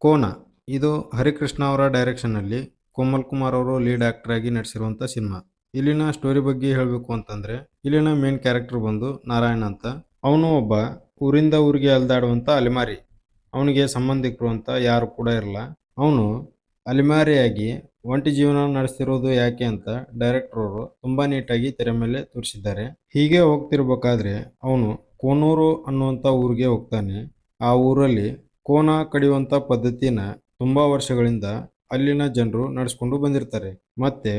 ಕೋನ ಇದು ಹರಿಕೃಷ್ಣ ಅವರ ಡೈರೆಕ್ಷನ್ನಲ್ಲಿ ಕೋಮಲ್ ಕುಮಾರ್ ಅವರು ಲೀಡ್ ಆಕ್ಟರ್ ಆಗಿ ನಟಿಸಿರುವಂಥ ಸಿನಿಮಾ. ಇಲ್ಲಿನ ಸ್ಟೋರಿ ಬಗ್ಗೆ ಹೇಳಬೇಕು ಅಂತಂದರೆ ಇಲ್ಲಿನ ಮೇನ್ ಕ್ಯಾರೆಕ್ಟರ್ ಬಂದು ನಾರಾಯಣ ಅಂತ. ಅವನು ಒಬ್ಬ ಊರಿಂದ ಊರಿಗೆ ಅಲ್ದಾಡುವಂಥ ಅಲೆಮಾರಿ. ಅವನಿಗೆ ಸಂಬಂಧಿಕರು ಅಂತ ಯಾರು ಕೂಡ ಇರಲ್ಲ. ಅವನು ಅಲೆಮಾರಿಯಾಗಿ ಒಂಟಿ ಜೀವನ ನಡೆಸ್ತಿರೋದು ಯಾಕೆ ಅಂತ ಡೈರೆಕ್ಟರ್ ಅವರು ತುಂಬ ನೀಟಾಗಿ ತೆರೆ ಮೇಲೆ ತೋರಿಸಿದ್ದಾರೆ. ಹೀಗೆ ಹೋಗ್ತಿರ್ಬೇಕಾದ್ರೆ ಅವನು ಕೋನೂರು ಅನ್ನುವಂಥ ಊರಿಗೆ ಹೋಗ್ತಾನೆ. ಆ ಊರಲ್ಲಿ ಕೋನ ಕಡಿಯುವಂಥ ಪದ್ಧತಿನ ತುಂಬ ವರ್ಷಗಳಿಂದ ಅಲ್ಲಿನ ಜನರು ನಡೆಸ್ಕೊಂಡು ಬಂದಿರ್ತಾರೆ. ಮತ್ತೆ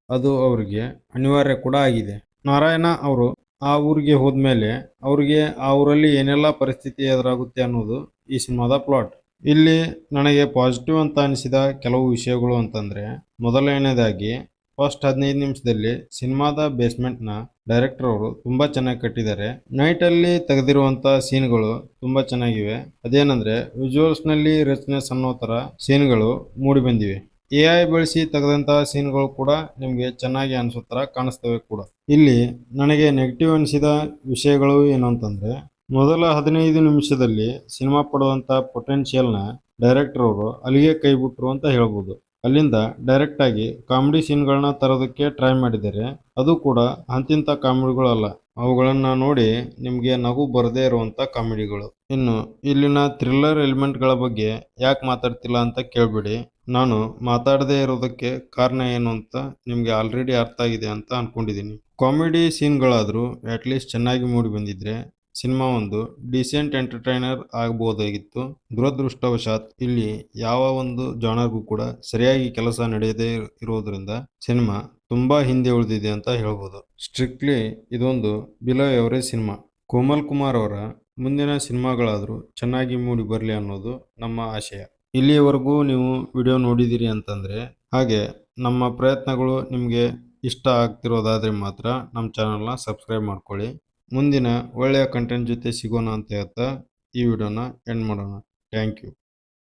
ಅದು ಅವರಿಗೆ ಅನಿವಾರ್ಯ ಕೂಡ ಆಗಿದೆ. ನಾರಾಯಣ ಅವರು ಆ ಊರಿಗೆ ಹೋದ್ಮೇಲೆ ಅವರಿಗೆ ಆ ಊರಲ್ಲಿ ಏನೆಲ್ಲ ಪರಿಸ್ಥಿತಿ ಎದುರಾಗುತ್ತೆ ಅನ್ನೋದು ಈ ಸಿನಿಮಾದ ಪ್ಲಾಟ್. ಇಲ್ಲಿ ನನಗೆ ಪಾಸಿಟಿವ್ ಅಂತ ಅನಿಸಿದ ಕೆಲವು ವಿಷಯಗಳು ಅಂತಂದರೆ, ಮೊದಲನೇದಾಗಿ ಫಸ್ಟ್ 15 ನಿಮಿಷದಲ್ಲಿ ಸಿನಿಮಾದ ಬೇಸ್ಮೆಂಟ್ನ ಡೈರೆಕ್ಟರ್ ಅವರು ತುಂಬ ಚೆನ್ನಾಗಿ ಕಟ್ಟಿದ್ದಾರೆ. ನೈಟಲ್ಲಿ ತೆಗೆದಿರುವಂಥ ಸೀನ್ಗಳು ತುಂಬ ಚೆನ್ನಾಗಿವೆ. ಅದೇನಂದರೆ ವಿಜುವಲ್ಸ್ನಲ್ಲಿ ರಿಚ್ನೆಸ್ ಅನ್ನೋ ಥರ ಸೀನ್ಗಳು ಮೂಡಿ ಬಂದಿವೆ. AI ಬಳಸಿ ತೆಗೆದಂತಹ ಸೀನ್ಗಳು ಕೂಡ ನಿಮಗೆ ಚೆನ್ನಾಗಿ ಅನಿಸೋ ಥರ ಕಾಣಿಸ್ತವೆ ಕೂಡ. ಇಲ್ಲಿ ನನಗೆ ನೆಗೆಟಿವ್ ಅನಿಸಿದ ವಿಷಯಗಳು ಏನು ಅಂತಂದರೆ, ಮೊದಲ 15 ನಿಮಿಷದಲ್ಲಿ ಸಿನಿಮಾ ಪಡುವಂಥ ಪೊಟೆನ್ಷಿಯಲ್ನ ಡೈರೆಕ್ಟರ್ ಅವರು ಅಲ್ಲಿಗೆ ಕೈ ಬಿಟ್ರು ಅಂತ ಹೇಳ್ಬೋದು. ಅಲ್ಲಿಂದ ಡೈರೆಕ್ಟಾಗಿ ಕಾಮಿಡಿ ಸೀನ್ಗಳನ್ನ ತರೋದಕ್ಕೆ ಟ್ರೈ ಮಾಡಿದ್ದಾರೆ. ಅದು ಕೂಡ ಅಂತಿಂಥ ಕಾಮಿಡಿಗಳಲ್ಲ, ಅವುಗಳನ್ನು ನೋಡಿ ನಿಮಗೆ ನಗು ಬರದೇ ಇರುವಂಥ ಕಾಮಿಡಿಗಳು. ಇನ್ನು ಇಲ್ಲಿನ ಥ್ರಿಲ್ಲರ್ ಎಲಿಮೆಂಟ್ಗಳ ಬಗ್ಗೆ ಯಾಕೆ ಮಾತಾಡ್ತಿಲ್ಲ ಅಂತ ಕೇಳಬೇಡಿ. ನಾನು ಮಾತಾಡದೇ ಇರೋದಕ್ಕೆ ಕಾರಣ ಏನು ಅಂತ ನಿಮಗೆ ಆಲ್ರೆಡಿ ಅರ್ಥ ಆಗಿದೆ ಅಂತ ಅಂದ್ಕೊಂಡಿದ್ದೀನಿ. ಕಾಮಿಡಿ ಸೀನ್ಗಳಾದರೂ ಅಟ್ಲೀಸ್ಟ್ ಚೆನ್ನಾಗಿ ಮೂಡಿ ಬಂದಿದ್ರೆ ಸಿನಿಮಾ ಒಂದು ಡೀಸೆಂಟ್ ಎಂಟರ್ಟೈನರ್ ಆಗಬಹುದಾಗಿತ್ತು. ದುರದೃಷ್ಟವಶಾತ್ ಇಲ್ಲಿ ಯಾವ ಒಂದು ಜಾನರ್ಗೂ ಕೂಡ ಸರಿಯಾಗಿ ಕೆಲಸ ನಡೆಯದೇ ಇರೋದ್ರಿಂದ ಸಿನಿಮಾ ತುಂಬ ಹಿಂದೆ ಉಳಿದಿದೆ ಅಂತ ಹೇಳ್ಬೋದು. ಸ್ಟ್ರಿಕ್ಟ್ಲಿ ಇದೊಂದು below average cinema. Komal Kumar ಅವರ ಮುಂದಿನ ಸಿನಿಮಾಗಳಾದರೂ ಚೆನ್ನಾಗಿ ಮೂಡಿ ಬರಲಿ ಅನ್ನೋದು ನಮ್ಮ ಆಶಯ. ಇಲ್ಲಿಯವರೆಗೂ ನೀವು ವಿಡಿಯೋ ನೋಡಿದ್ದೀರಿ ಅಂತಂದರೆ, ಹಾಗೆ ನಮ್ಮ ಪ್ರಯತ್ನಗಳು ನಿಮಗೆ ಇಷ್ಟ ಆಗ್ತಿರೋದಾದರೆ ಮಾತ್ರ ನಮ್ಮ ಚಾನಲ್ನ ಸಬ್ಸ್ಕ್ರೈಬ್ ಮಾಡ್ಕೊಳ್ಳಿ. ಮುಂದಿನ ಒಳ್ಳೆಯ ಕಂಟೆಂಟ್ ಜೊತೆ ಸಿಗೋಣ ಅಂತ ಹೇಳ್ತಾ ಈ ವಿಡಿಯೋನ ಎಂಡ್ ಮಾಡೋಣ. Thank you.